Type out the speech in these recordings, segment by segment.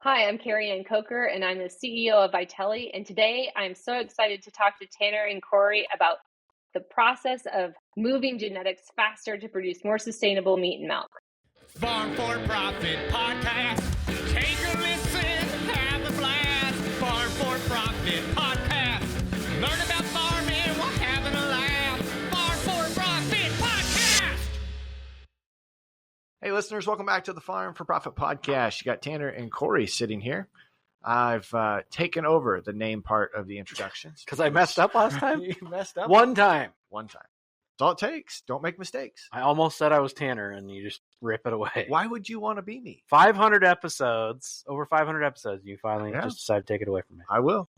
Hi, I'm Kerianne Coker, and I'm the CEO of Vytelle. And today I'm so excited to talk to Tanner and Corey about the process of moving genetics faster to produce more sustainable meat and milk. Farm for Profit Podcast. Take a listen, have a blast. Farm for Profit Podcast. Learn about farming while having a laugh. Farm for Profit Podcast. Hey, listeners, welcome back to the Farm for Profit Podcast. You got Tanner and Corey sitting here. I've taken over the name part of the introductions. Because I messed up last time? You messed up? One time. One time. That's all it takes. Don't make mistakes. I almost said I was Tanner, and you just rip it away. Why would you want to be me? 500 episodes, over 500 episodes, you finally Yeah. just decided to take it away from me. I will.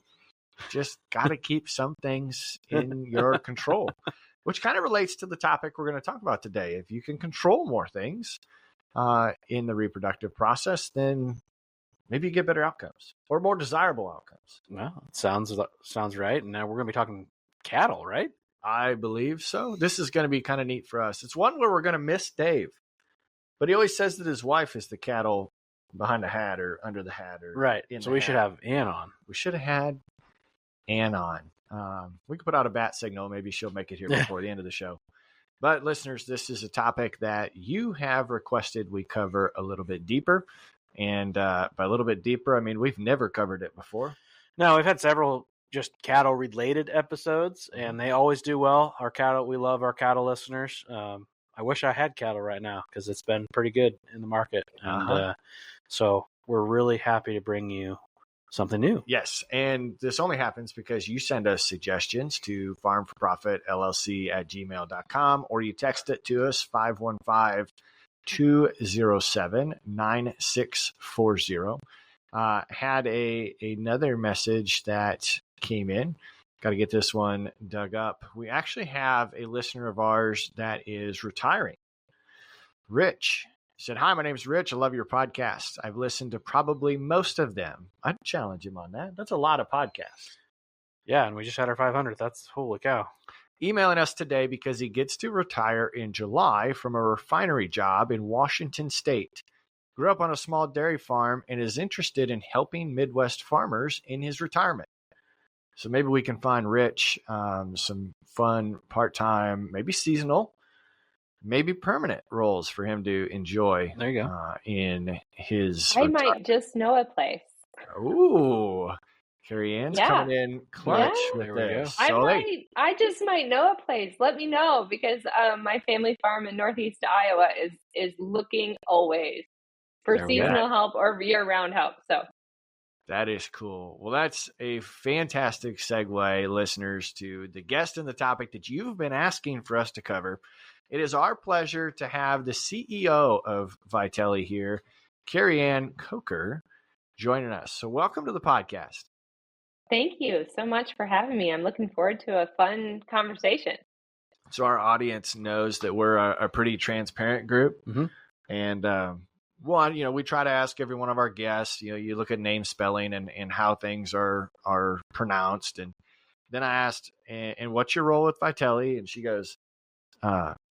Just got to keep some things in your control, which kind of relates to the topic we're going to talk about today. If you can control more things in the reproductive process, then maybe you get better outcomes or more desirable outcomes. Well, it sounds right. And now we're going to be talking cattle, right? I believe so. This is going to be kind of neat for us. It's one where we're going to miss Dave, but he always says that his wife is the cattle behind the hat or under the hat. Or Right. in So the we should hat. have Ann on. We should have had Ann on. We could put out a bat signal. Maybe she'll make it here before the end of the show. But listeners, this is a topic that you have requested we cover a little bit deeper. And by a little bit deeper, I mean, we've never covered it before. No, we've had several just cattle related episodes, and they always do well. We love our cattle listeners. I wish I had cattle right now because it's been pretty good in the market. And so we're really happy to bring you something new. Yes, and this only happens because you send us suggestions to farmforprofitllc@gmail.com, or you text it to us, 515-207-9640. Had another message that came in. Got to get this one dug up. We actually have a listener of ours that is retiring. Rich said, "Hi, my name's Rich. I love your podcast. I've listened to probably most of them." I'd challenge him on that. That's a lot of podcasts. Yeah, and we just had our 500th. That's holy cow. Emailing us today because he gets to retire in July from a refinery job in Washington State. Grew up on a small dairy farm and is interested in helping Midwest farmers in his retirement. So maybe we can find Rich some fun part-time, maybe seasonal, maybe permanent roles for him to enjoy. There you go. In his I might just know a place. Ooh, Kerianne's coming in clutch with There we go. this. I just might know a place. Let me know, because my family farm in Northeast Iowa is looking always for There we go. seasonal help or year-round help. So That is cool. Well, that's a fantastic segue, listeners, to the guest and the topic that you've been asking for us to cover. It is our pleasure to have the CEO of Vytelle here, Kerianne Coker, joining us. So welcome to the podcast. thank you so much for having me. I'm looking forward to a fun conversation. So our audience knows that we're a pretty transparent group. Mhm. And we try to ask every one of our guests, you look at name spelling and how things are pronounced. And then I asked, and what's your role with Vytelle? And she goes,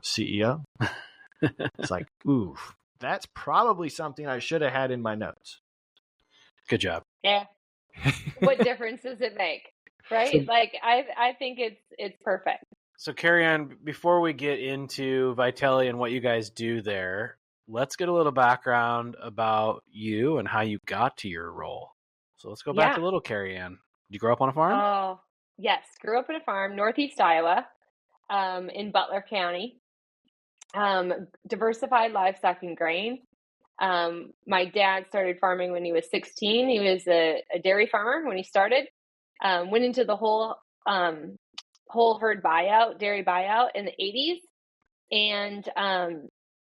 CEO. It's like, ooh, that's probably something I should have had in my notes. Good job. Yeah. What difference does it make? Right? Like I think it's perfect. So, Kerianne, before we get into Vytelle and what you guys do there, let's get a little background about you and how you got to your role. So let's go back to little Kerianne. Did you grow up on a farm? Oh, yes. Grew up in a farm, Northeast Iowa, in Butler County. Diversified livestock and grain. My dad started farming when he was 16. He was a dairy farmer when he started. Went into the whole herd buyout, dairy buyout in the 80s, and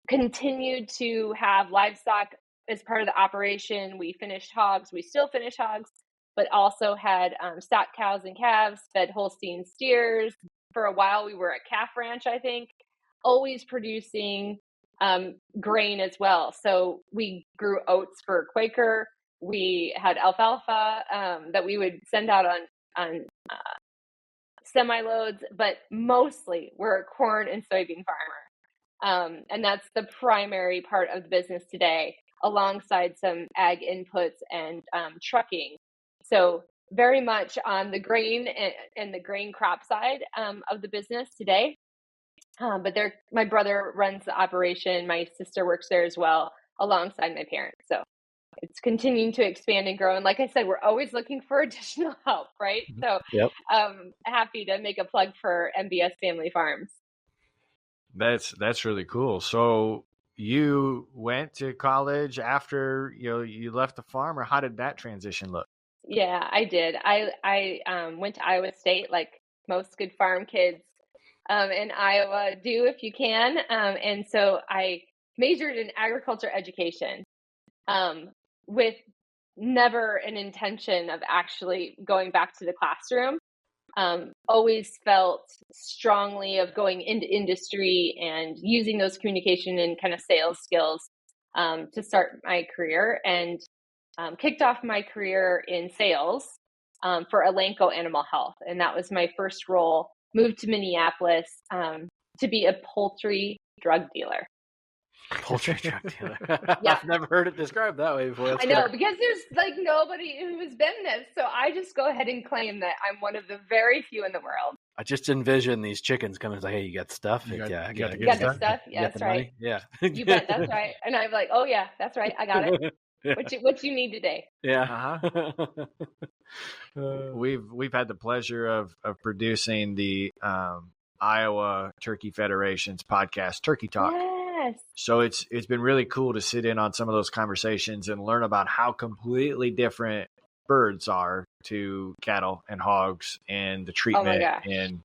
continued to have livestock as part of the operation. We finished hogs. We still finish hogs, but also had stock cows and calves, fed Holstein steers. For a while, we were a calf ranch, I think, always producing grain as well. So we grew oats for Quaker. We had alfalfa that we would send out on semi-loads, but mostly we're a corn and soybean farmer. And that's the primary part of the business today. alongside some ag inputs and trucking. So very much on the grain and the grain crop side of the business today. But my brother runs the operation. My sister works there as well, alongside my parents. So it's continuing to expand and grow. And like I said, we're always looking for additional help, right? So Yep. Happy to make a plug for MBS Family Farms. That's really cool. So you went to college after you left the farm, or how did that transition look? Yeah, I did. I went to Iowa State, like most good farm kids in Iowa do, if you can. And so I majored in agriculture education with never an intention of actually going back to the classroom. Always felt strongly of going into industry and using those communication and kind of sales skills to start my career, and kicked off my career in sales for Elanco Animal Health. And that was my first role. Moved to Minneapolis to be a poultry drug dealer. Poultry drug dealer. Yeah. I've never heard it described that way before. That's I know, fair. because there's like nobody who has been this. So I just go ahead and claim that I'm one of the very few in the world. I just envision these chickens coming and say, "Hey, you got stuff?" You got- Yeah, I you got got the You got good the stuff? You Yeah, got that's the right. money? Yeah. You bet, that's right. And I'm like, oh yeah, that's right. I got it. What you need today? Yeah. We've had the pleasure of producing the Iowa Turkey Federation's podcast, Turkey Talk. Yes. So it's been really cool to sit in on some of those conversations and learn about how completely different birds are to cattle and hogs, and the treatment. gosh. And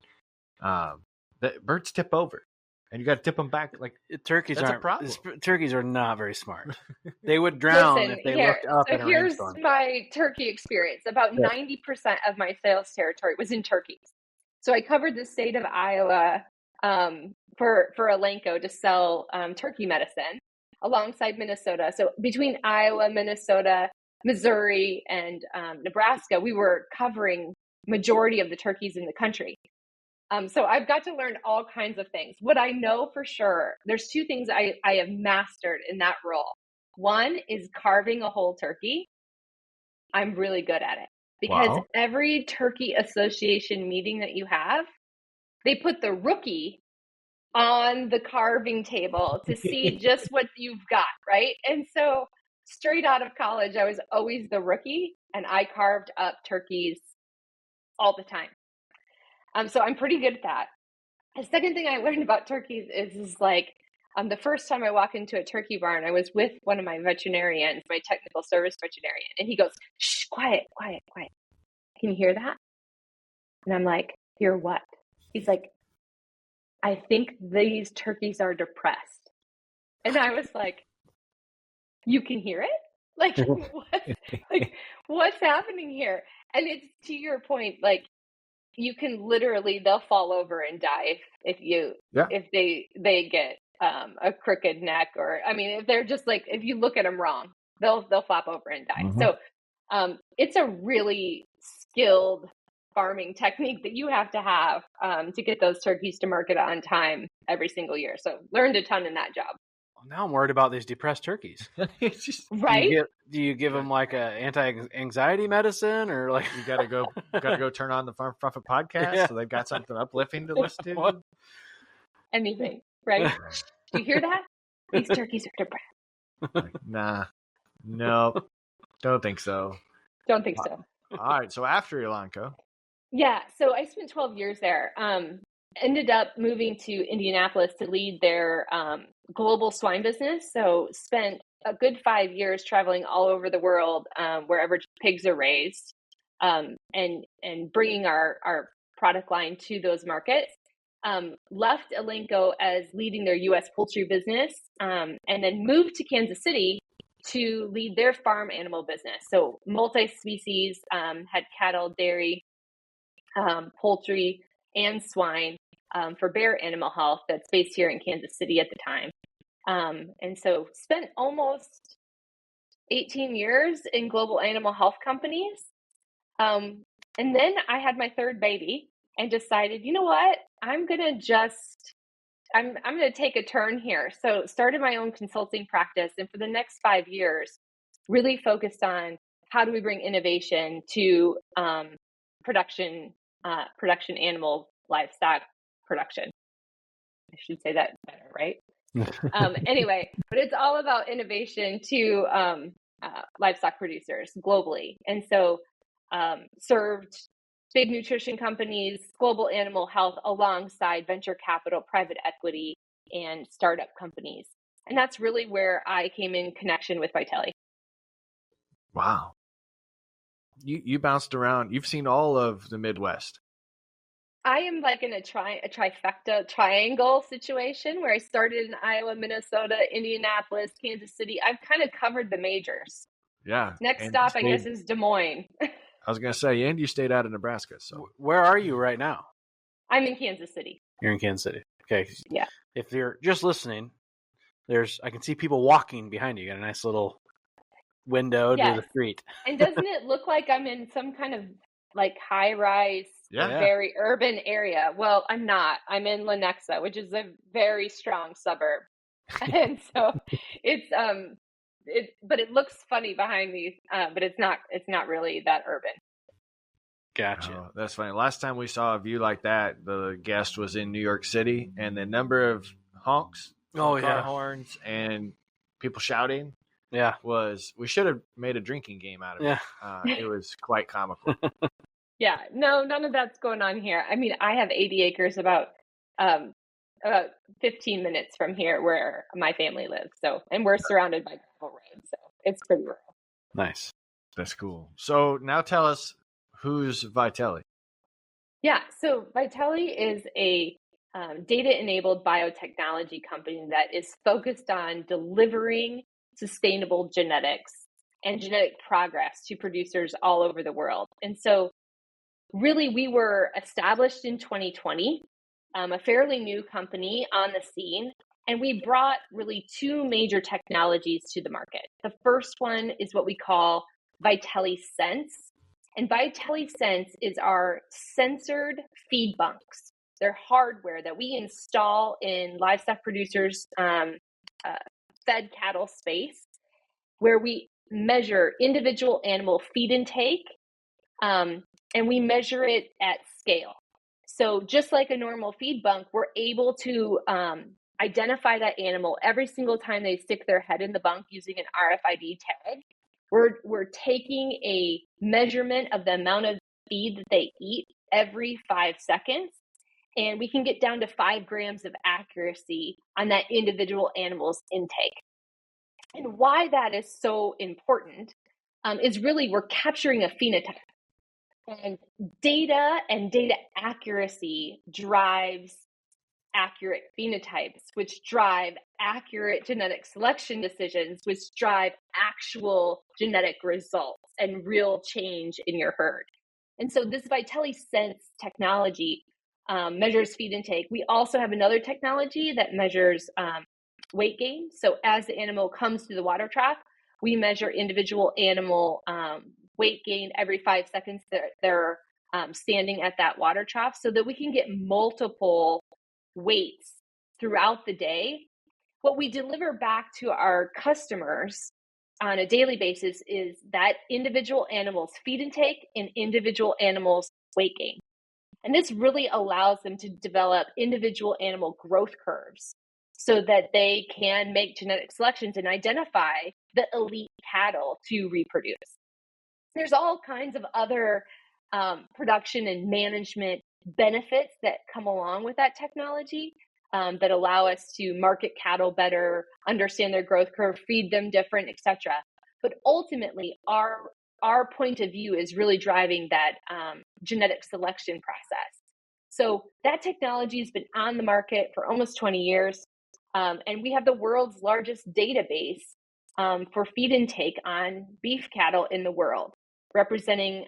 the birds tip over, and you got to tip them back. Like Turkeys That's a aren't. problem. Turkeys are not very smart. They would drown Listen, if they here, looked up so in a here's rainstorm. my turkey experience. About 90% of my sales territory was in turkeys. So I covered the state of Iowa for Elanco to sell turkey medicine alongside Minnesota. So between Iowa, Minnesota, Missouri, and Nebraska, we were covering majority of the turkeys in the country. So I've got to learn all kinds of things. What I know for sure, there's two things I have mastered in that role. One is carving a whole turkey. I'm really good at it, because Wow. every turkey association meeting that you have, they put the rookie on the carving table to see just what you've got, right? And so straight out of college, I was always the rookie, and I carved up turkeys all the time. So I'm pretty good at that. The second thing I learned about turkeys is like, the first time I walked into a turkey barn, I was with one of my veterinarians, my technical service veterinarian, and he goes, "Shh, quiet, quiet, quiet. Can you hear that?" And I'm like, "Hear what?" He's like, "I think these turkeys are depressed." And I was like, "You can hear it? Like, what's happening here?" And it's to your point, like, you can literally, they'll fall over and die if they get a crooked neck, or, I mean, if they're just like, if you look at them wrong, they'll flop over and die. Mhm. So it's a really skilled farming technique that you have to have to get those turkeys to market on time every single year. So learned a ton in that job. Well, now I'm worried about these depressed turkeys. It's just, Right? Do you give them like a anti-anxiety medicine, or like you gotta go turn on the Farm Profit podcast, Yeah. so they've got something uplifting to listen to. What? Anything, right? Do you hear that? These turkeys are depressed. Like, nah, no, don't think so. Don't think so. All right, so after Elanco, Yeah, so I spent 12 years there. Ended up moving to Indianapolis to lead their global swine business. So spent a good 5 years traveling all over the world, wherever pigs are raised, and bringing our product line to those markets. Left Elanco as leading their U.S. poultry business, and then moved to Kansas City to lead their farm animal business. So multi-species, had cattle, dairy, poultry, and swine for Bear Animal Health, that's based here in Kansas City at the time. And so spent almost 18 years in global animal health companies. And then I had my third baby and decided, you know what, I'm going to just I'm going to take a turn here. So started my own consulting practice, and for the next 5 years, really focused on how do we bring innovation to production animal livestock production. I should say that better, right? Anyway, but it's all about innovation to livestock producers globally. And so served big nutrition companies, global animal health alongside venture capital, private equity, and startup companies. And that's really where I came in connection with Vytelle. Wow. You bounced around. You've seen all of the Midwest. I am like in a trifecta triangle situation where I started in Iowa, Minnesota, Indianapolis, Kansas City. I've kind of covered the majors. Yeah. Next stop, I guess, is Des Moines. I was going to say, and you stayed out of Nebraska. So where are you right now? I'm in Kansas City. You're in Kansas City. Okay. Yeah. If you're just listening, I can see people walking behind you. You got a nice little window to the street. And doesn't it look like I'm in some kind of like high-rise, very urban area? Well, I'm not. I'm in Lenexa, which is a very strong suburb. And so it's but it looks funny behind me, but it's not really that urban. Gotcha. Oh, that's funny. Last time we saw a view like that, the guest was in New York City, and the number of honks, car horns, and people shouting, we should have made a drinking game out of it. It was quite comical. Yeah, no, none of that's going on here. I mean, I have 80 acres about 15 minutes from here where my family lives. So, and we're surrounded by gravel roads, so it's pretty rural. Nice. That's cool. So now tell us, who's Vytelle? Yeah, so Vytelle is a data-enabled biotechnology company that is focused on delivering sustainable genetics and genetic progress to producers all over the world. And so really, we were established in 2020, a fairly new company on the scene, and we brought really two major technologies to the market. The first one is what we call Vytelle Sense. And Vytelle Sense is our sensored feed bunks. They're hardware that we install in livestock producers' fed cattle space, where we measure individual animal feed intake, and we measure it at scale. So just like a normal feed bunk, we're able to identify that animal every single time they stick their head in the bunk using an RFID tag. We're taking a measurement of the amount of feed that they eat every 5 seconds, and we can get down to 5 grams of accuracy on that individual animal's intake. And why that is so important is really we're capturing a phenotype. And data accuracy drives accurate phenotypes, which drive accurate genetic selection decisions, which drive actual genetic results and real change in your herd. And so this Vytelle Sense technology measures feed intake. We also have another technology that measures weight gain. So as the animal comes through the water trough, we measure individual animal weight gain every 5 seconds that they're standing at that water trough, so that we can get multiple weights throughout the day. What we deliver back to our customers on a daily basis is that individual animal's feed intake and individual animal's weight gain. And this really allows them to develop individual animal growth curves so that they can make genetic selections and identify the elite cattle to reproduce. There's all kinds of other production and management benefits that come along with that technology that allow us to market cattle better, understand their growth curve, feed them different, etc. But ultimately, our point of view is really driving that genetic selection process. So that technology has been on the market for almost 20 years, and we have the world's largest database for feed intake on beef cattle in the world, representing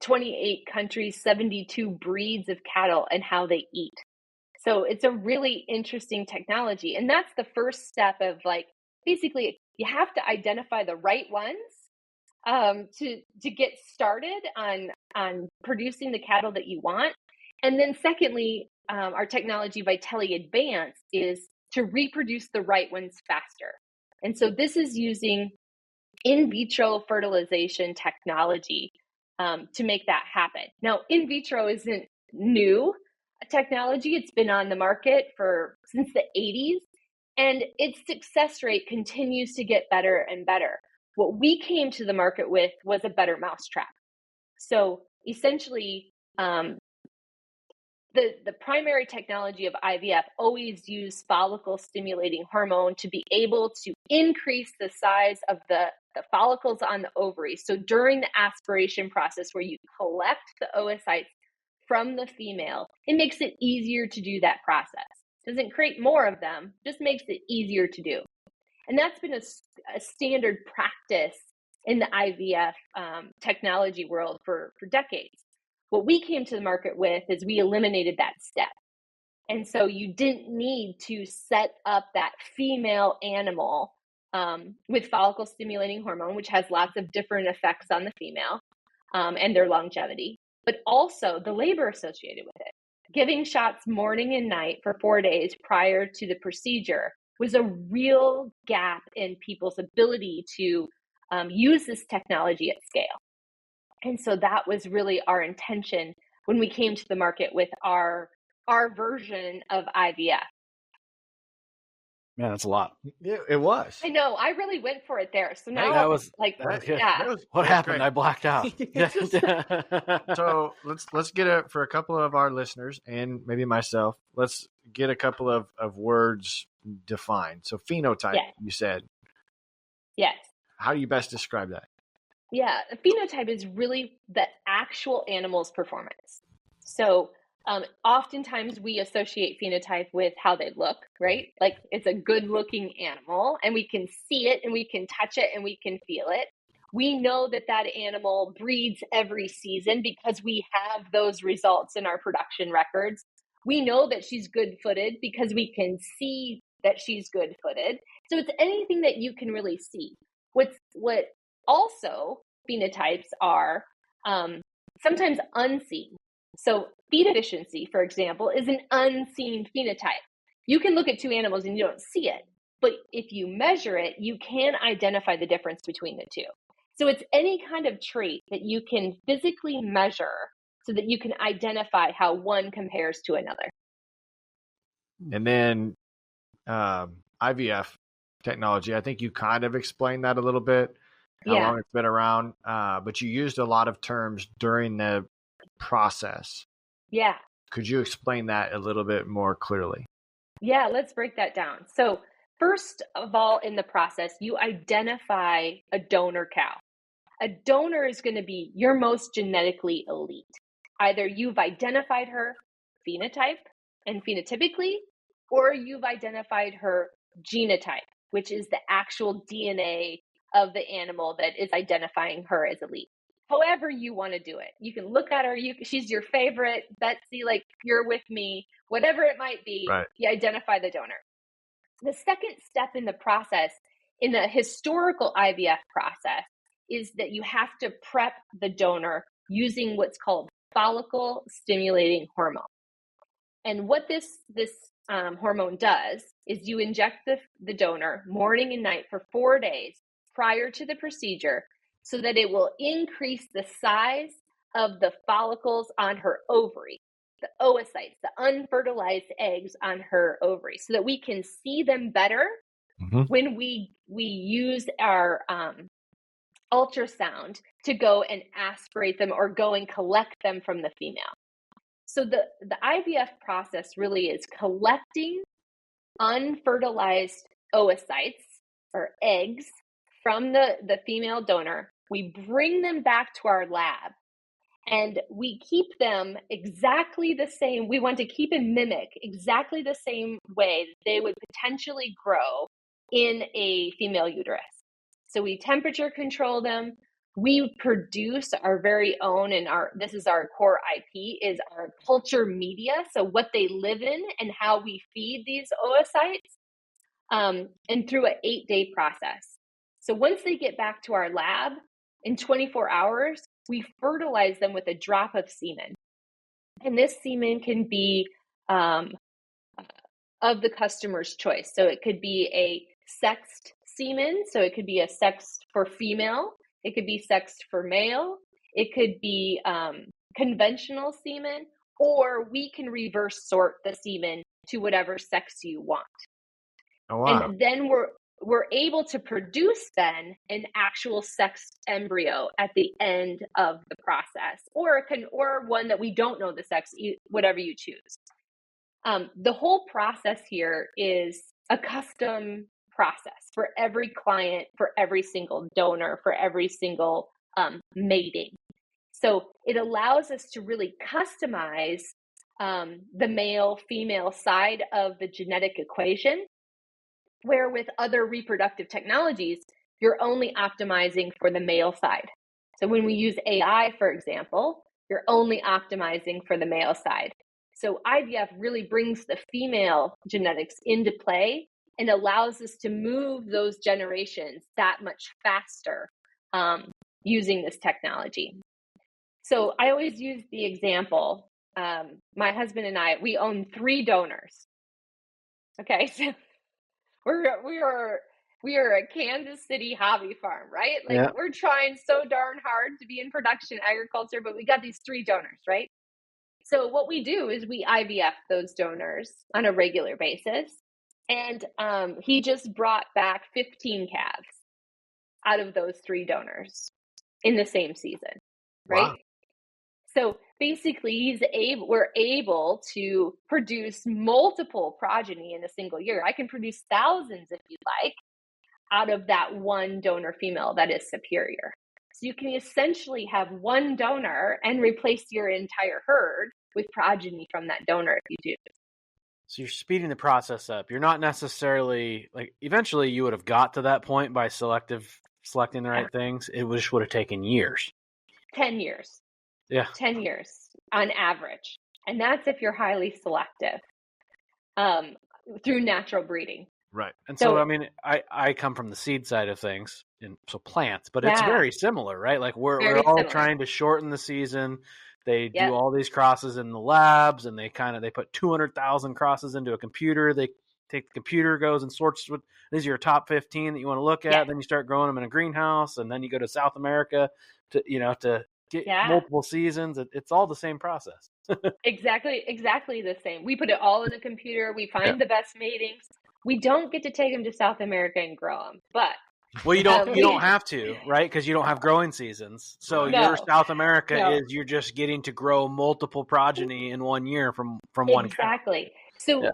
28 countries, 72 breeds of cattle, and how they eat. So it's a really interesting technology. And that's the first step of basically you have to identify the right ones to get started on producing the cattle that you want. And then secondly, our technology, Vytelle Advanced, is to reproduce the right ones faster. And so this is using in vitro fertilization technology to make that happen. Now, in vitro isn't new technology. It's been on the market since the 80s, and its success rate continues to get better and better. What we came to the market with was a better mousetrap. So essentially, the primary technology of IVF always used follicle stimulating hormone to be able to increase the size of the follicles on the ovary. So during the aspiration process where you collect the oocytes from the female, it makes it easier to do that process. Doesn't create more of them, just makes it easier to do. And that's been a standard practice in the IVF technology world for decades. What we came to the market with is we eliminated that step. And so you didn't need to set up that female animal with follicle stimulating hormone, which has lots of different effects on the female and their longevity, but also the labor associated with it. Giving shots morning and night for 4 days prior to the procedure was a real gap in people's ability to use this technology at scale. And so that was really our intention when we came to the market with our version of IVF. Man, that's a lot. It was. I know. I really went for it there. So now that was like, good. yeah. What happened? Great. I blacked out. So let's get for a couple of our listeners and maybe myself, let's get a couple of words defined. So phenotype, Yes. You said. Yes. How do you best describe that? Yeah, a phenotype is really the actual animal's performance. So oftentimes we associate phenotype with how they look, right? Like it's a good looking animal and we can see it and we can touch it and we can feel it. We know that that animal breeds every season because we have those results in our production records. We know that she's good-footed because we can see that she's good-footed. So it's anything that you can really see. What also phenotypes are sometimes unseen. So feed efficiency, for example, is an unseen phenotype. You can look at two animals and you don't see it, but if you measure it, you can identify the difference between the two. So it's any kind of trait that you can physically measure so that you can identify how one compares to another. And then IVF technology, I think you kind of explained that a little bit, how long it's been around, but you used a lot of terms during the process. Yeah. Could you explain that a little bit more clearly? Yeah, let's break that down. So first of all, in the process, you identify a donor cow. A donor is going to be your most genetically elite. Either you've identified her phenotype and phenotypically, or you've identified her genotype, which is the actual DNA of the animal that is identifying her as elite. However you want to do it. You can look at her, she's your favorite, Betsy, like you're with me, whatever it might be, right. You identify the donor. The second step in the process, in the historical IVF process, is that you have to prep the donor using what's called follicle stimulating hormone. And what this hormone does is you inject the donor morning and night for 4 days prior to the procedure so that it will increase the size of the follicles on her ovary, the oocytes, the unfertilized eggs on her ovary, so that we can see them better when we use our ultrasound to go and aspirate them or go and collect them from the female. So the IVF process really is collecting unfertilized oocytes or eggs from the female donor. We bring them back to our lab and we keep them exactly the same. We want to keep and mimic exactly the same way that they would potentially grow in a female uterus. So we temperature control them. We produce our very own, and this is our core IP, is our culture media. So what they live in and how we feed these oocytes, and through an 8-day process. So once they get back to our lab, in 24 hours, we fertilize them with a drop of semen. And this semen can be of the customer's choice. So it could be a sexed semen. So it could be a sexed for female. It could be sexed for male. It could be conventional semen, or we can reverse sort the semen to whatever sex you want. Oh, wow. And then we're able to produce then an actual sexed embryo at the end of the process, or one that we don't know the sex, whatever you choose. The whole process here is a custom process for every client, for every single donor, for every single mating. So it allows us to really customize the male-female side of the genetic equation, where with other reproductive technologies, you're only optimizing for the male side. So when we use AI, for example, you're only optimizing for the male side. So IVF really brings the female genetics into play and allows us to move those generations that much faster using this technology. So I always use the example, my husband and I, we own 3 donors. Okay, so we are a Kansas City hobby farm, right? Like we're trying so darn hard to be in production agriculture, but we got these 3 donors, right? So what we do is we IVF those donors on a regular basis. And he just brought back 15 calves out of those 3 donors in the same season, right? Wow. So basically we're able to produce multiple progeny in a single year. I can produce thousands if you like out of that one donor female that is superior. So you can essentially have one donor and replace your entire herd with progeny from that donor if you do. So you're speeding the process up. You're not necessarily eventually you would have got to that point by selecting the right things. It would have taken years. 10 years. Yeah. 10 years on average. And that's if you're highly selective through natural breeding. Right. And so I mean, I come from the seed side of things, and so plants, but it's very similar, right? Like we're all trying to shorten the season. They do all these crosses in the labs, and they put 200,000 crosses into a computer. They take the computer, goes and sorts with these are your top 15 that you want to look at. Then you start growing them in a greenhouse, and then you go to South America to get multiple seasons. It's all the same process. Exactly the same. We put it all in the computer. We find the best matings. We don't get to take them to South America and grow them, but well, you don't have to, right? Because you don't have growing seasons. So your South America is you're just getting to grow multiple progeny in 1 year from one cow. Exactly. So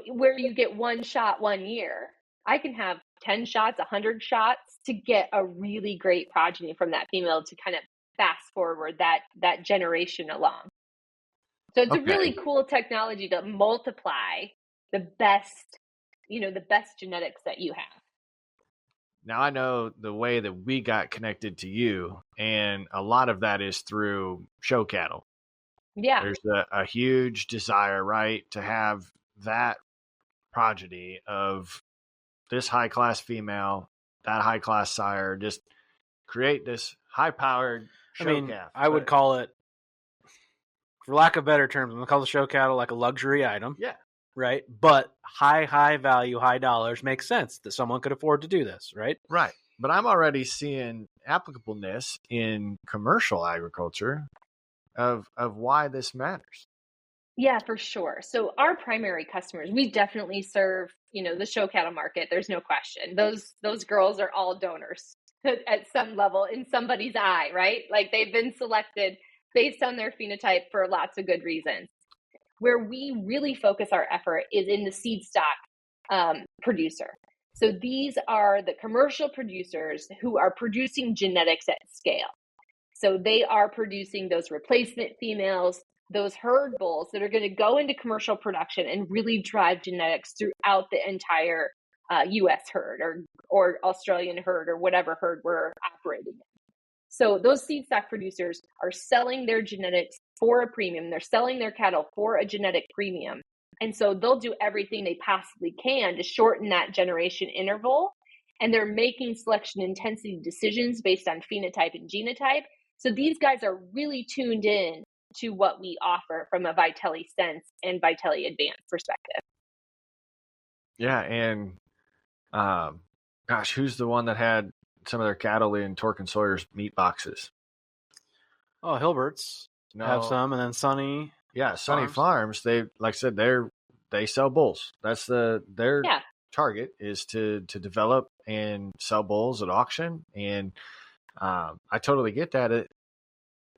where you get 1 shot 1 year, I can have 10 shots, 100 shots to get a really great progeny from that female to kind of fast forward that generation along. So it's a really cool technology to multiply the best genetics that you have. Now, I know the way that we got connected to you, and a lot of that is through show cattle. Yeah. There's a huge desire, right, to have that progeny of this high-class female, that high-class sire, just create this high-powered show calf. I would call it, for lack of better terms, I'm going to call the show cattle like a luxury item. Yeah. Right. But high value, high dollars makes sense that someone could afford to do this. Right. Right. But I'm already seeing applicableness in commercial agriculture of why this matters. Yeah, for sure. So our primary customers, we definitely serve, the show cattle market. There's no question. Those girls are all donors at some level in somebody's eye, right? Like they've been selected based on their phenotype for lots of good reasons. Where we really focus our effort is in the seed stock producer. So these are the commercial producers who are producing genetics at scale. So they are producing those replacement females, those herd bulls that are going to go into commercial production and really drive genetics throughout the entire U.S. herd or Australian herd or whatever herd we're operating in. So those seed stock producers are selling their genetics for a premium. They're selling their cattle for a genetic premium. And so they'll do everything they possibly can to shorten that generation interval. And they're making selection intensity decisions based on phenotype and genotype. So these guys are really tuned in to what we offer from a Vytelle Sense and Vytelle Advanced perspective. Yeah, and gosh, who's the one that had some of their cattle in Torque and Sawyer's meat boxes? Oh, Hilbert's have some, and then Sunny. Yeah, Sunny Farms. They, like I said, they sell bulls. That's their target is to develop and sell bulls at auction. And I totally get that.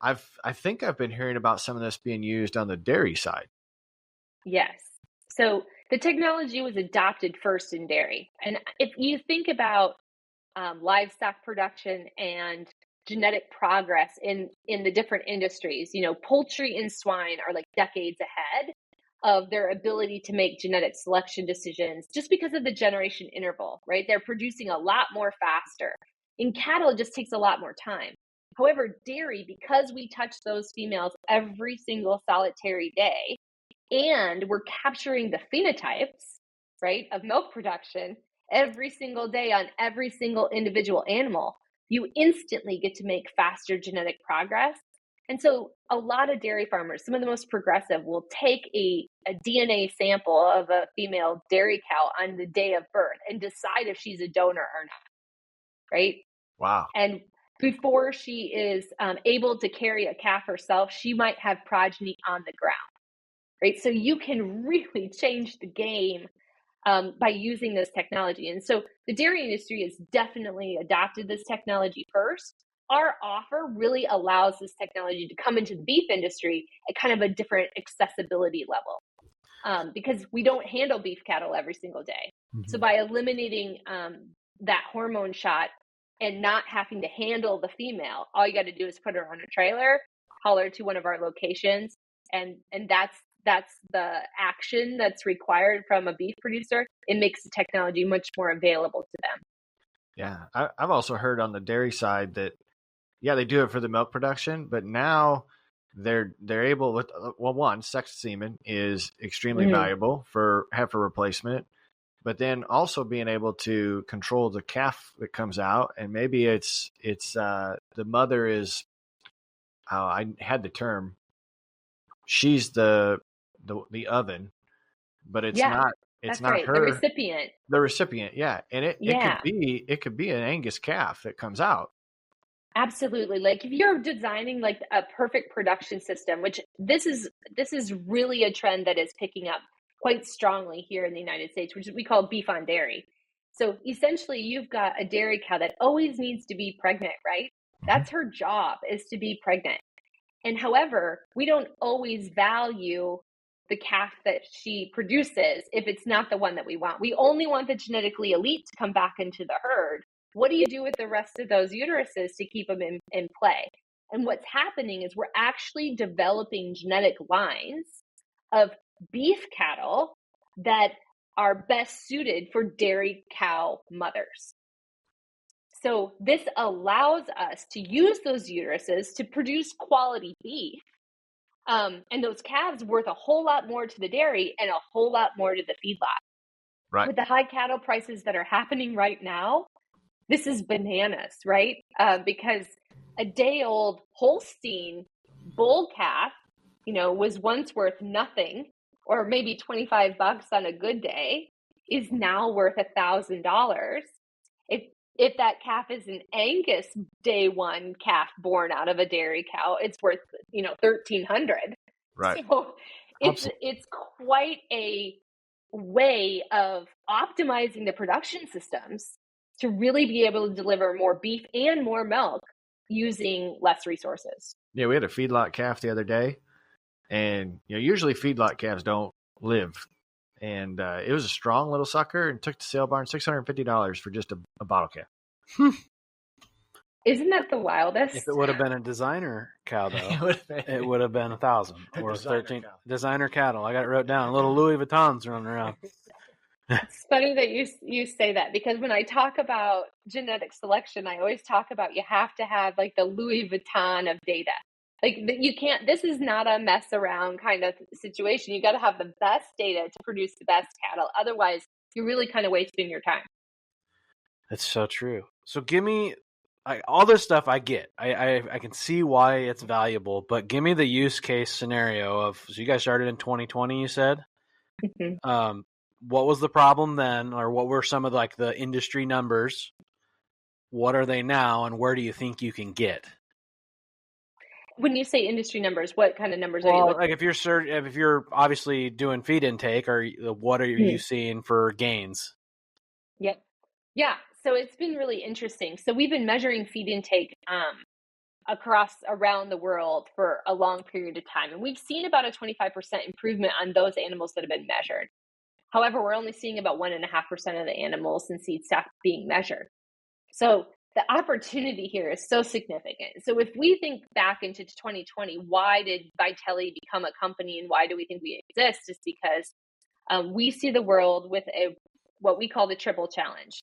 I think I've been hearing about some of this being used on the dairy side. Yes. So the technology was adopted first in dairy. And if you think about livestock production and genetic progress in the different industries, poultry and swine are like decades ahead of their ability to make genetic selection decisions just because of the generation interval, right? They're producing a lot more faster. In cattle, it just takes a lot more time. However, dairy, because we touch those females every single solitary day, and we're capturing the phenotypes, right, of milk production every single day on every single individual animal, you instantly get to make faster genetic progress. And so a lot of dairy farmers, some of the most progressive, will take a DNA sample of a female dairy cow on the day of birth and decide if she's a donor or not, right? Wow. And before she is able to carry a calf herself, she might have progeny on the ground, right? So you can really change the game by using this technology. And so the dairy industry has definitely adopted this technology first. Our offer really allows this technology to come into the beef industry at kind of a different accessibility level because we don't handle beef cattle every single day. Mm-hmm. So by eliminating that hormone shot and not having to handle the female, all you got to do is put her on a trailer, haul her to one of our locations, and that's the action that's required from a beef producer. It makes the technology much more available to them. Yeah, I've also heard on the dairy side that, yeah, they do it for the milk production, but now they're able with, one, sexed semen is extremely valuable for heifer replacement, but then also being able to control the calf that comes out, and maybe it's the mother is, I had the term, she's the oven, but it's not. It's not right. her. The recipient. The recipient, yeah, and it could be an Angus calf that comes out. Absolutely. Like if you're designing like a perfect production system, which this is really a trend that is picking up quite strongly here in the United States, which we call beef on dairy. So essentially, you've got a dairy cow that always needs to be pregnant, right? That's her job, is to be pregnant. And however, we don't always value the calf that she produces if it's not the one that we want. We only want the genetically elite to come back into the herd. What do you do with the rest of those uteruses to keep them in play? And what's happening is we're actually developing genetic lines of beef cattle that are best suited for dairy cow mothers. So this allows us to use those uteruses to produce quality beef. And those calves worth a whole lot more to the dairy and a whole lot more to the feedlot. Right. With the high cattle prices that are happening right now, this is bananas, right? Because a day-old Holstein bull calf, was once worth nothing, or maybe $25 on a good day, is now worth $1,000. If that calf is an Angus day one calf born out of a dairy cow, it's worth $1,300. Right. So it's quite a way of optimizing the production systems to really be able to deliver more beef and more milk using less resources. Yeah, we had a feedlot calf the other day, and usually feedlot calves don't live. And it was a strong little sucker, and took to sale barn $650 for just a bottle calf. Isn't that the wildest? If it would have been a designer cow, though, it would have been 1,000 or 13 designer cattle. I got it wrote down. Little Louis Vuittons running around. It's funny that you say that, because when I talk about genetic selection, I always talk about you have to have like the Louis Vuitton of data. Like you can't, this is not a mess around kind of situation. You got to have the best data to produce the best cattle. Otherwise, you're really kind of wasting your time. That's so true. So give me all this stuff I get. I can see why it's valuable, but give me the use case scenario of, so you guys started in 2020, you said? Mm-hmm. What was the problem then, or what were some of like the industry numbers? What are they now, and where do you think you can get? When you say industry numbers, what kind of numbers are you looking like if you're obviously doing feed intake, or what are you seeing for gains? Yep. Yeah. So it's been really interesting. So we've been measuring feed intake around the world for a long period of time. And we've seen about a 25% improvement on those animals that have been measured. However, we're only seeing about 1.5% of the animals in seed stock being measured. So the opportunity here is so significant. So if we think back into 2020, why did Vytelle become a company, and why do we think we exist? Is because we see the world with what we call the triple challenge.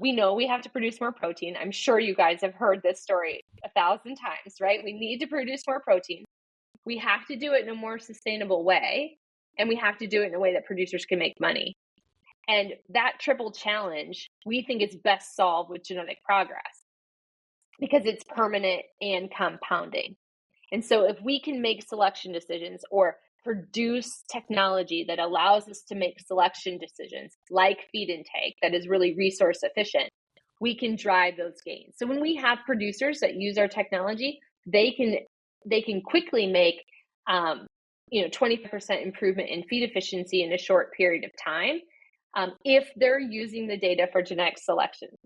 We know we have to produce more protein. I'm sure you guys have heard this story 1,000 times, right? We need to produce more protein. We have to do it in a more sustainable way, and we have to do it in a way that producers can make money. And that triple challenge, we think, is best solved with genetic progress because it's permanent and compounding. And so if we can make selection decisions or produce technology that allows us to make selection decisions like feed intake that is really resource efficient, we can drive those gains. So when we have producers that use our technology, they can quickly make 20% improvement in feed efficiency in a short period of time if they're using the data for genetic selections.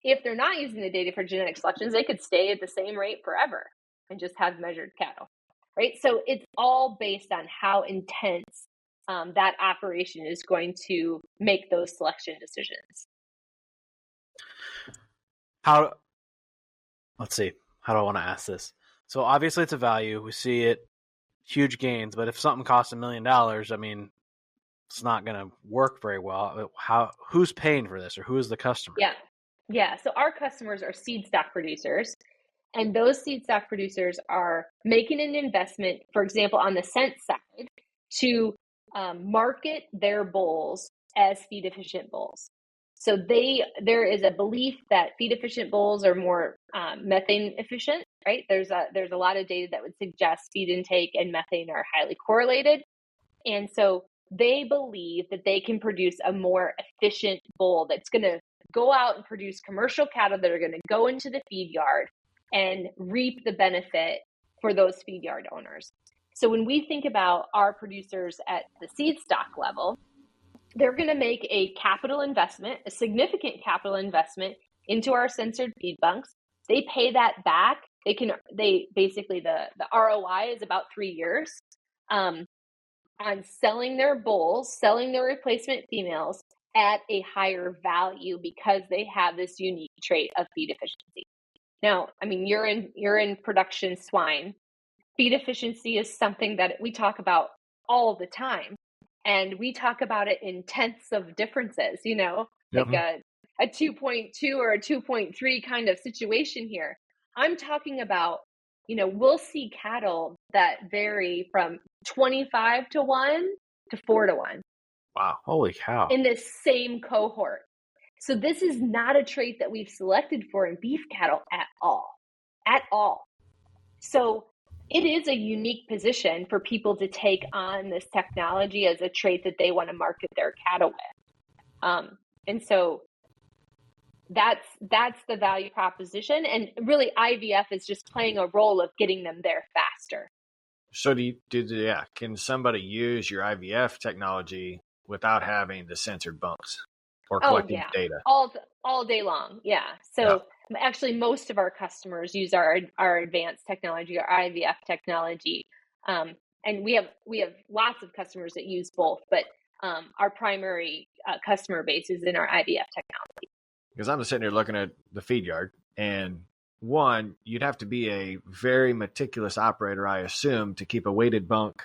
If they're not using the data for genetic selections, they could stay at the same rate forever and just have measured cattle, right? So it's all based on how intense that operation is going to make those selection decisions. Let's see, how do I want to ask this? So obviously it's a value. We see it, huge gains, but if something costs $1 million, I mean, it's not going to work very well. Who's paying for this, or who is the customer? Yeah. So our customers are seed stock producers, and those seed stock producers are making an investment, for example, on the scent side, to market their bulls as feed efficient bulls. So there is a belief that feed efficient bulls are more methane efficient, right? There's a lot of data that would suggest feed intake and methane are highly correlated, and so they believe that they can produce a more efficient bull that's going to go out and produce commercial cattle that are going to go into the feed yard and reap the benefit for those feed yard owners. So when we think about our producers at the seed stock level, they're going to make a capital investment, a significant capital investment into our censored feed bunks. They pay that back. The ROI is about 3 years. On selling their bulls, selling their replacement females at a higher value because they have this unique trait of feed efficiency. Now, I mean, you're in production swine. Feed efficiency is something that we talk about all the time, and we talk about it in tenths of differences, like a 2.2 or a 2.3 kind of situation here. I'm talking about, we'll see cattle that vary from 25 to 1 to 4 to 1. Wow. Holy cow. In this same cohort. So this is not a trait that we've selected for in beef cattle at all. So it is a unique position for people to take on this technology as a trait that they want to market their cattle with. And so that's the value proposition. And really IVF is just playing a role of getting them there faster. So can somebody use your IVF technology without having the censored bunks or collecting data? All day long. Yeah. So actually most of our customers use our advanced technology, our IVF technology. And we have lots of customers that use both, but our primary customer base is in our IVF technology. Because I'm just sitting here looking at the feed yard, and one, you'd have to be a very meticulous operator, I assume, to keep a weighted bunk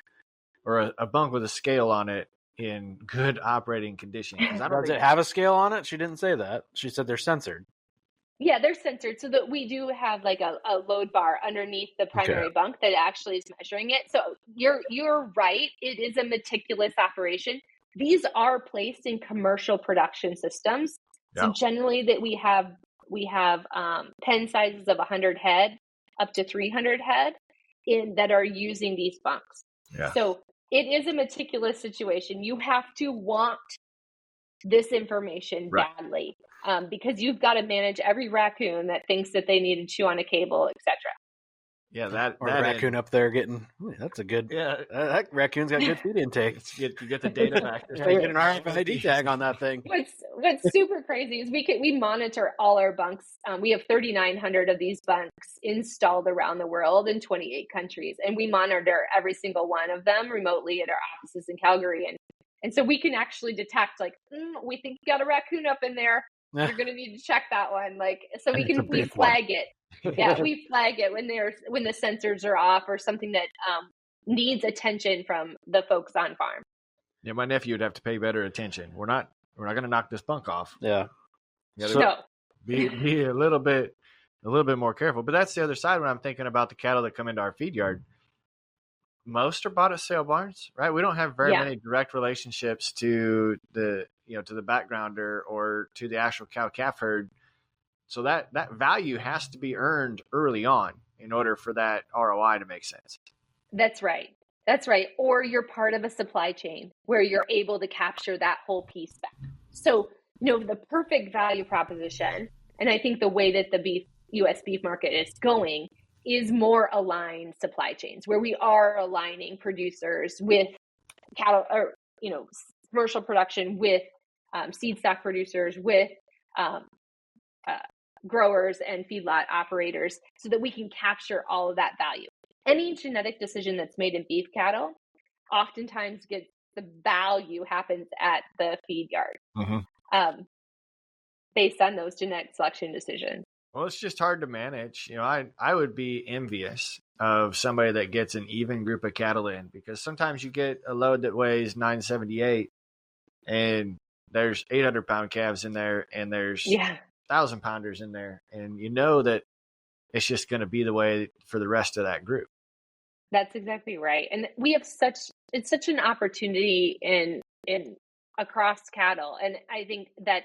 or a bunk with a scale on it in good operating condition. Does it have a scale on it? She didn't say that. She said they're censored. Yeah, they're censored, so that we do have like a load bar underneath the primary bunk that actually is measuring it. So you're right. It is a meticulous operation. These are placed in commercial production systems. So generally that we have we have pen sizes of 100 head up to 300 head that are using these bunks. Yeah. So it is a meticulous situation. You have to want this information badly, because you've got to manage every raccoon that thinks that they need to chew on a cable, etc. Yeah, that raccoon up there getting that's a good. Yeah, that raccoon's got good feed intake. You get the data back. Get an RFID tag on that thing. What's super crazy is we monitor all our bunks. We have 3,900 of these bunks installed around the world in 28 countries, and we monitor every single one of them remotely at our offices in Calgary. And so we can actually detect, like, we think you got a raccoon up in there. You're going to need to check that one. Like, so we flag it. Yeah, we flag it when the sensors are off or something that needs attention from the folks on farm. Yeah, my nephew would have to pay better attention. We're not going to knock this bunk off. Yeah. No. Be a little bit more careful. But that's the other side when I'm thinking about the cattle that come into our feed yard. Most are bought at sale barns, right? We don't have very many direct relationships to the backgrounder or to the actual cow-calf herd. So that value has to be earned early on in order for that ROI to make sense. That's right. Or you're part of a supply chain where you're able to capture that whole piece back. So, the perfect value proposition, and I think the way that the U.S. beef market is going is more aligned supply chains where we are aligning producers with cattle or, commercial production with seed stock producers with growers and feedlot operators so that we can capture all of that value. Any genetic decision that's made in beef cattle oftentimes the value happens at the feed yard based on those genetic selection decisions. Well, it's just hard to manage. I would be envious of somebody that gets an even group of cattle in, because sometimes you get a load that weighs 978 and there's 800-pound calves in there and there's 1,000-pounders in there. And that it's just going to be the way for the rest of that group. That's exactly right. And we have it's such an opportunity in across cattle. And I think that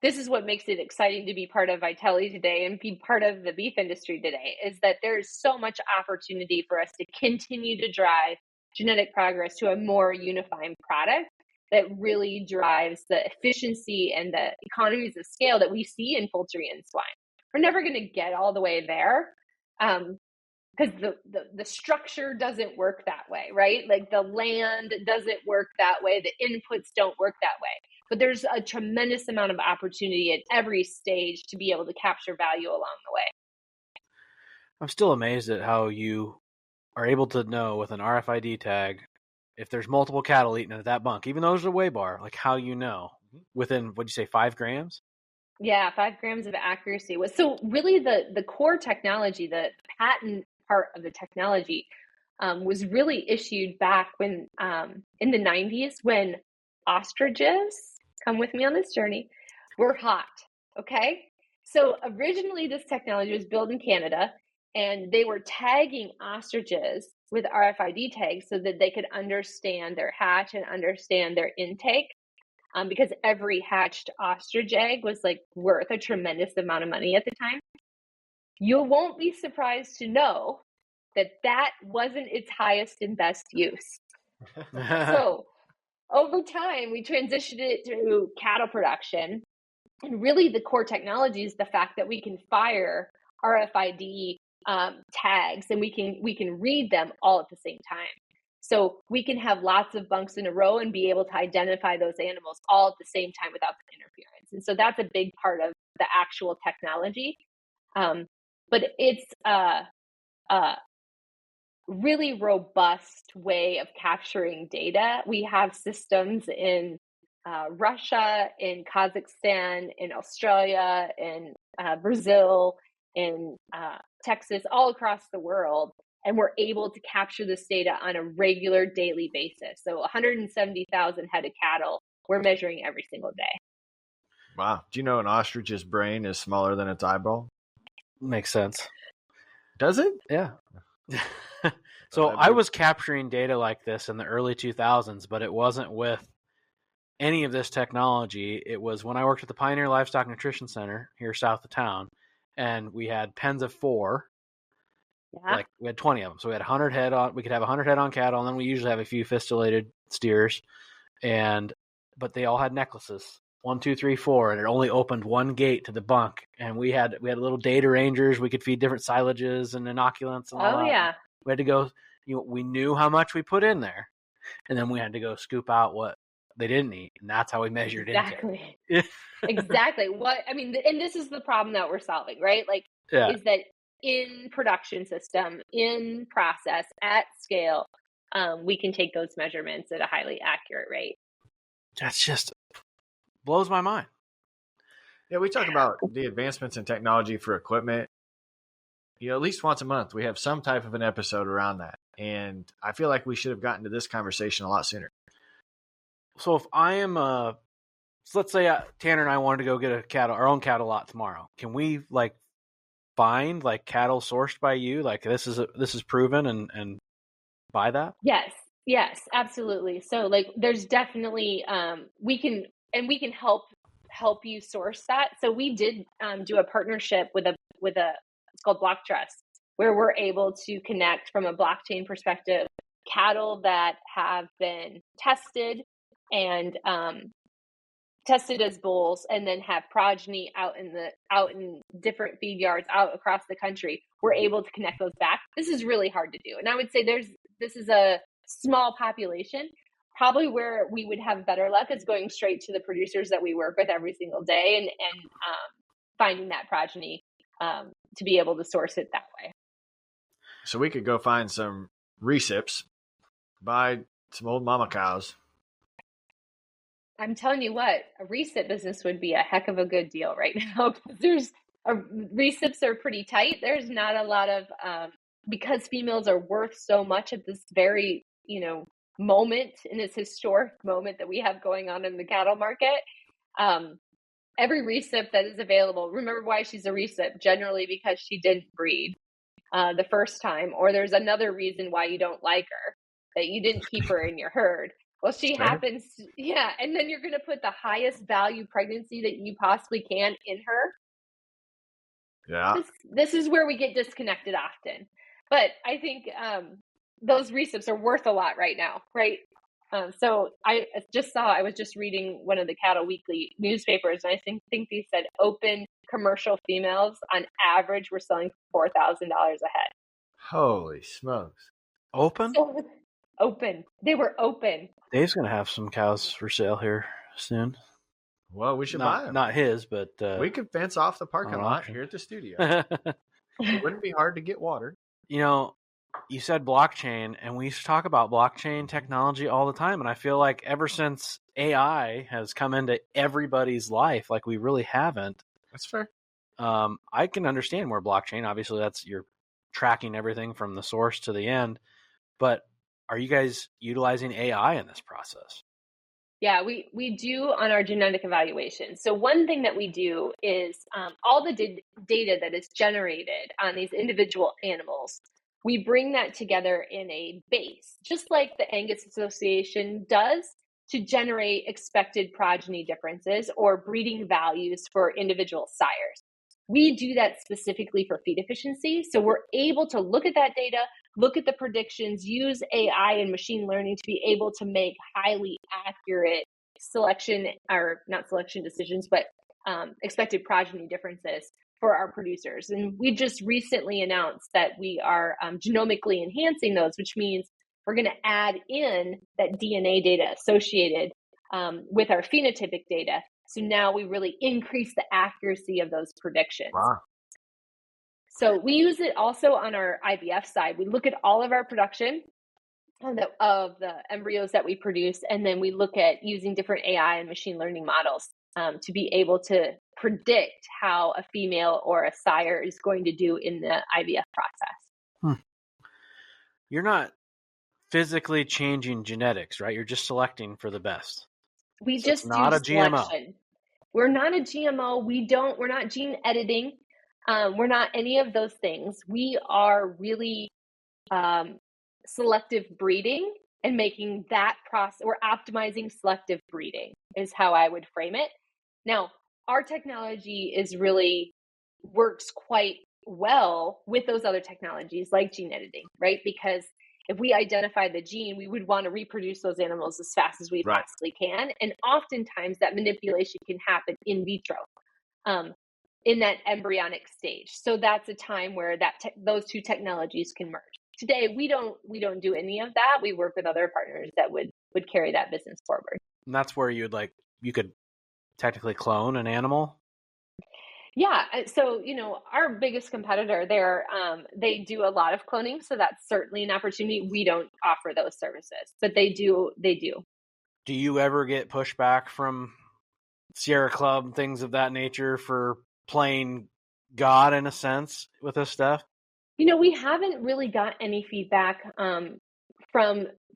this is what makes it exciting to be part of Vytelle today and be part of the beef industry today, is that there's so much opportunity for us to continue to drive genetic progress to a more unifying product that really drives the efficiency and the economies of scale that we see in poultry and swine. We're never going to get all the way there because the structure doesn't work that way, right? Like the land doesn't work that way. The inputs don't work that way. But there's a tremendous amount of opportunity at every stage to be able to capture value along the way. I'm still amazed at how you are able to know with an RFID tag if there's multiple cattle eating at that bunk, even though there's a weigh bar, like how within, what'd you say, 5 grams? Yeah, 5 grams of accuracy. So really the core technology, the patent part of the technology was really issued back when in the 90s when ostriches, come with me on this journey, were hot, okay? So originally this technology was built in Canada, and they were tagging ostriches with RFID tags so that they could understand their hatch and understand their intake, because every hatched ostrich egg was worth a tremendous amount of money at the time. You won't be surprised to know that wasn't its highest and best use. So over time, we transitioned it to cattle production. And really the core technology is the fact that we can fire RFID tags and we can read them all at the same time. So we can have lots of bunks in a row and be able to identify those animals all at the same time without the interference. And so that's a big part of the actual technology. But it's a really robust way of capturing data. We have systems in Russia, in Kazakhstan, in Australia, in Brazil, in Texas, all across the world. And we're able to capture this data on a regular daily basis. So 170,000 head of cattle, we're measuring every single day. Wow. Do you know an ostrich's brain is smaller than its eyeball? Makes sense. Does it? Yeah. So I was capturing data like this in the early 2000s, but it wasn't with any of this technology. It was when I worked at the Pioneer Livestock Nutrition Center here south of town, and we had pens of 4. Yeah. Like we had 20 of them. So we had 100 head on, we could have 100 head on cattle, and then we usually have a few fistulated steers. But they all had necklaces, 1, 2, 3, 4, and it only opened one gate to the bunk. And we had little data rangers. We could feed different silages and inoculants and all that. Yeah. We had to go, we knew how much we put in there, and then we had to go scoop out what they didn't eat, and that's how we measured Exactly. intake. Exactly. And this is the problem that we're solving, right? Like, is that in production system, in process, at scale, we can take those measurements at a highly accurate rate. That's just blows my mind. Yeah, we talk about the advancements in technology for equipment. At least once a month, we have some type of an episode around that. And I feel like we should have gotten to this conversation a lot sooner. So if I am so let's say Tanner and I wanted to go get our own cattle lot tomorrow. Can we find cattle sourced by you? This is proven and buy that? Yes, absolutely. So there's definitely we can help you source that. So we did do a partnership with a it's called Block Trust, where we're able to connect from a blockchain perspective cattle that have been tested and tested as bulls and then have progeny out in different feed yards out across the country. We're able to connect those back. This is really hard to do. And I would say this is a small population. Probably where we would have better luck is going straight to the producers that we work with every single day and finding that progeny to be able to source it that way. So we could go find some recips, buy some old mama cows. I'm telling you what, a recip business would be a heck of a good deal right now. Recips are pretty tight. There's not a lot of because females are worth so much at this very moment, in this historic moment that we have going on in the cattle market. Every recip that is available, remember why she's a recip, generally because she didn't breed the first time, or there's another reason why you don't like her, that you didn't keep her in your herd. Well, she happens, and then you're going to put the highest value pregnancy that you possibly can in her. Yeah. This is where we get disconnected often. But I think those recips are worth a lot right now, right? So I was just reading one of the Cattle Weekly newspapers, and I think they said open commercial females on average were selling $4,000 a head. Holy smokes. Open? Open. They were open. Dave's going to have some cows for sale here soon. Well, we should buy them. Not his, but... we could fence off the parking lot here at the studio. It wouldn't be hard to get water. You said blockchain, and we used to talk about blockchain technology all the time. And I feel like ever since AI has come into everybody's life, we really haven't. That's fair. I can understand more blockchain. Obviously, you're tracking everything from the source to the end. But are you guys utilizing AI in this process? Yeah, we do on our genetic evaluation. So one thing that we do is all the data that is generated on these individual animals, we bring that together in a base, just like the Angus Association does, to generate expected progeny differences or breeding values for individual sires. We do that specifically for feed efficiency. So we're able to look at that data, look at the predictions, use AI and machine learning to be able to make highly accurate expected progeny differences for our producers. And we just recently announced that we are genomically enhancing those, which means we're going to add in that DNA data associated with our phenotypic data. So now we really increase the accuracy of those predictions. Wow. So we use it also on our IVF side. We look at all of our production of the embryos that we produce, and then we look at using different AI and machine learning models to be able to predict how a female or a sire is going to do in the IVF process. You're not physically changing genetics, right? You're just selecting for the best. We just not a GMO. We're not a GMO. We're not gene editing. We're not any of those things. We are really selective breeding and making that process. We're optimizing selective breeding. is how I would frame it. Now, our technology works quite well with those other technologies like gene editing, right? Because if we identify the gene, we would want to reproduce those animals as fast as we possibly can. And oftentimes that manipulation can happen in vitro, in that embryonic stage. So that's a time where those two technologies can merge. Today, we don't do any of that. We work with other partners that would carry that business forward. And that's where you could technically clone an animal. Yeah. So, our biggest competitor there, they do a lot of cloning. So that's certainly an opportunity. We don't offer those services, but they do. Do you ever get pushback from Sierra Club and things of that nature for playing God in a sense with this stuff? We haven't really got any feedback from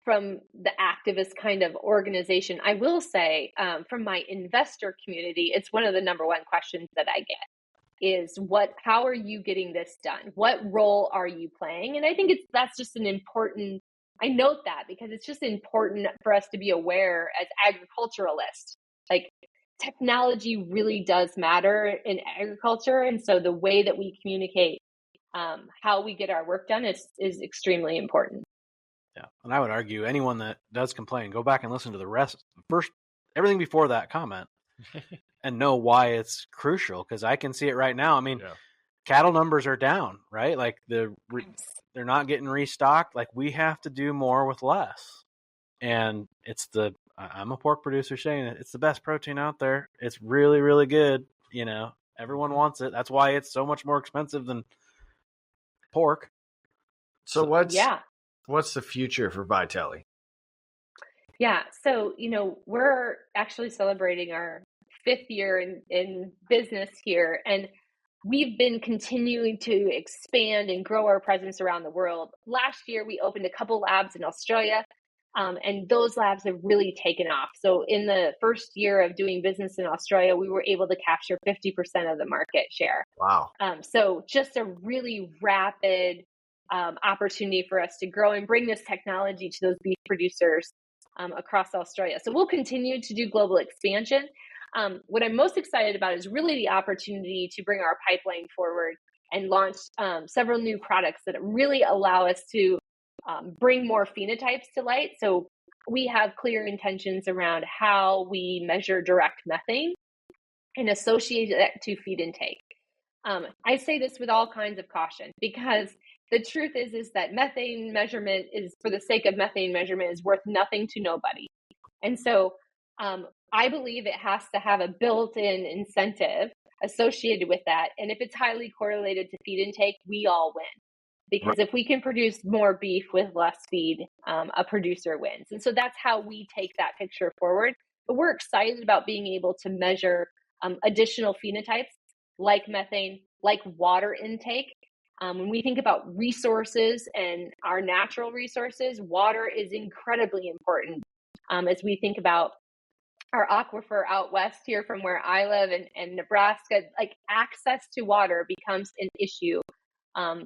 the activist kind of organization. I will say from my investor community, it's one of the number one questions that I get is how are you getting this done? What role are you playing? And I think that's just I note that because it's just important for us to be aware as agriculturalists, like technology really does matter in agriculture. And so the way that we communicate how we get our work done is extremely important. Yeah. And I would argue anyone that does complain, go back and listen to the rest, everything before that comment and know why it's crucial. Because I can see it right now. I mean, cattle numbers are down, right? Like they're not getting restocked. Like we have to do more with less. And I'm a pork producer saying it. It's the best protein out there. It's really, really good. Everyone wants it. That's why it's so much more expensive than pork. So what's the future for Vytelle? Yeah. So, we're actually celebrating our 5th year in business here. And we've been continuing to expand and grow our presence around the world. Last year, we opened a couple labs in Australia, and those labs have really taken off. So in the first year of doing business in Australia, we were able to capture 50% of the market share. Wow. So just a really rapid opportunity for us to grow and bring this technology to those beef producers across Australia. So we'll continue to do global expansion. What I'm most excited about is really the opportunity to bring our pipeline forward and launch several new products that really allow us to bring more phenotypes to light. So we have clear intentions around how we measure direct methane and associate that to feed intake. I say this with all kinds of caution because the truth is that methane measurement is, for the sake of methane measurement, is worth nothing to nobody. And so I believe it has to have a built-in incentive associated with that. And if it's highly correlated to feed intake, we all win. Because if we can produce more beef with less feed, a producer wins. And so that's how we take that picture forward. But we're excited about being able to measure additional phenotypes like methane, like water intake. When we think about resources and our natural resources, water is incredibly important as we think about our aquifer out west here from where I live and Nebraska. Like access to water becomes an issue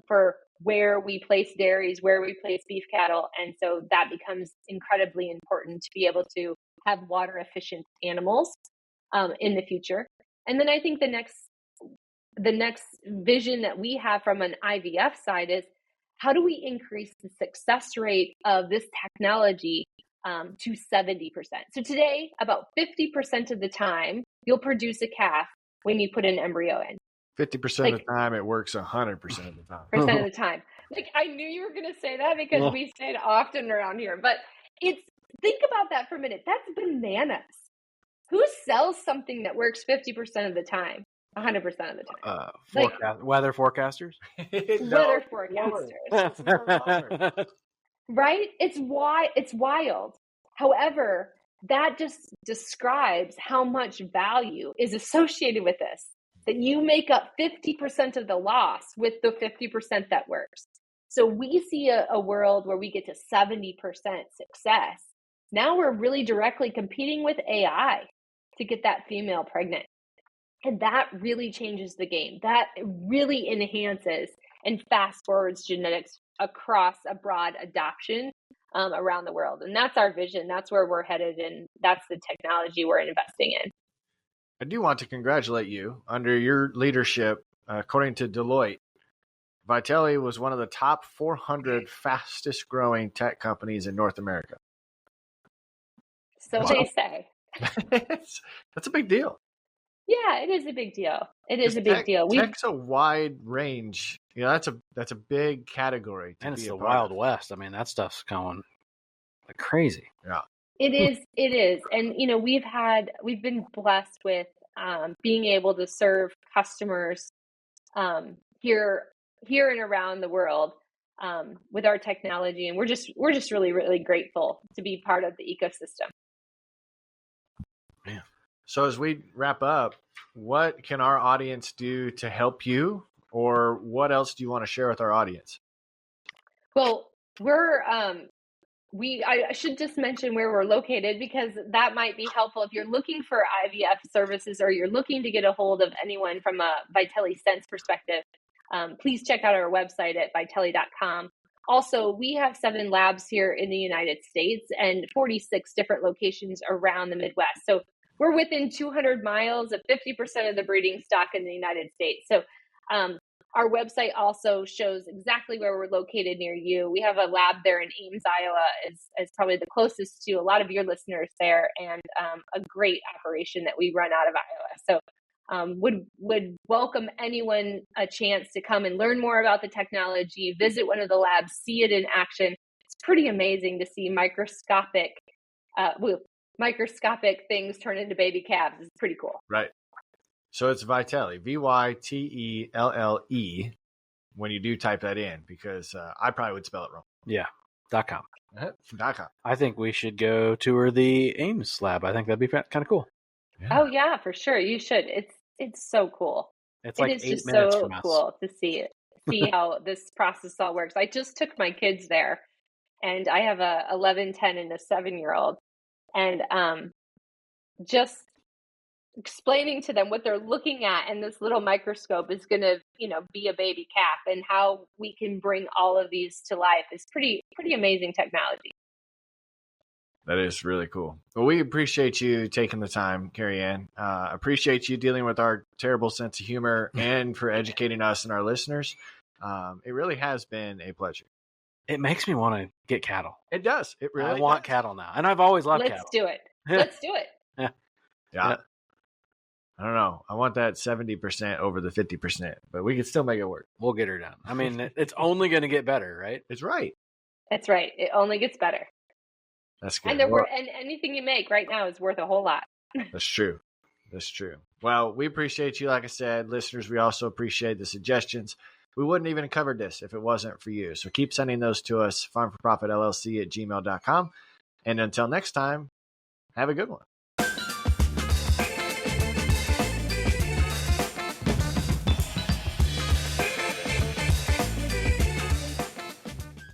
for where we place dairies, where we place beef cattle. And so that becomes incredibly important to be able to have water efficient animals in the future. And then I think the next vision that we have from an IVF side is how do we increase the success rate of this technology to 70%? So today, about 50% of the time, you'll produce a calf when you put an embryo in. 50% of the time, it works 100% of the time. Percent of the time. Like I knew you were going to say that because we say it often around here. But think about that for a minute. That's bananas. Who sells something that works 50% of the time, 100% of the time? Weather forecasters. Weather forecasters. Right? It's wild. However, that just describes how much value is associated with this. That you make up 50% of the loss with the 50% that works. So we see a world where we get to 70% success. Now we're really directly competing with AI to get that female pregnant. And that really changes the game. That really enhances and fast forwards genetics across a broad adoption around the world. And that's our vision. That's where we're headed. And that's the technology we're investing in. I do want to congratulate you. Under your leadership, according to Deloitte, Vytelle was one of the top 400 fastest growing tech companies in North America. So they say. That's a big deal. Yeah, it is a big deal. It is a big deal. Tech's a wide range. You know, that's a big category. And it's the Wild West. I mean, that stuff's going like crazy. Yeah. It is. And, you know, we've been blessed with being able to serve customers here and around the world with our technology. And we're just really, really grateful to be part of the ecosystem. Man. So as we wrap up, what can our audience do to help you, or what else do you want to share with our audience? Well, I should just mention where we're located, because that might be helpful if you're looking for IVF services or you're looking to get a hold of anyone from a Vytelle Sense perspective. Please check out our website at vytelle.com. Also, we have 7 labs here in the United States and 46 different locations around the Midwest. So we're within 200 miles of 50% of the breeding stock in the United States. So our website also shows exactly where we're located near you. We have a lab there in Ames, Iowa, is probably the closest to a lot of your listeners there, and a great operation that we run out of Iowa. So would welcome anyone a chance to come and learn more about the technology, visit one of the labs, see it in action. It's pretty amazing to see microscopic things turn into baby calves. It's pretty cool. Right. So it's Vytelle, Vytelle, when you do type that in, because I probably would spell it wrong. Yeah. .com. .com. I think we should go tour the Ames lab. I think that'd be kind of cool. Yeah. Oh yeah, for sure. You should. It's so cool. It's like it is 8 just minutes so from us. cool to see how this process all works. I just took my kids there, and I have a 11, 10, and a 7-year-old, and just explaining to them what they're looking at in this little microscope is going to, be a baby calf, and how we can bring all of these to life is pretty amazing technology. That is really cool. Well, we appreciate you taking the time, Kerianne. Appreciate you dealing with our terrible sense of humor and for educating us and our listeners. It really has been a pleasure. It makes me want to get cattle. It does. It really I want cattle now. And I've always loved cattle. Let's do it. Let's do it. Yeah. I don't know. I want that 70% over the 50%, but we can still make it work. We'll get her done. I mean, it's only going to get better, right? It's right. That's right. It only gets better. That's good. And anything you make right now is worth a whole lot. That's true. That's true. Well, we appreciate you. Like I said, listeners, we also appreciate the suggestions. We wouldn't even have covered this if it wasn't for you. So keep sending those to us, farmforprofitllc@gmail.com. And until next time, have a good one.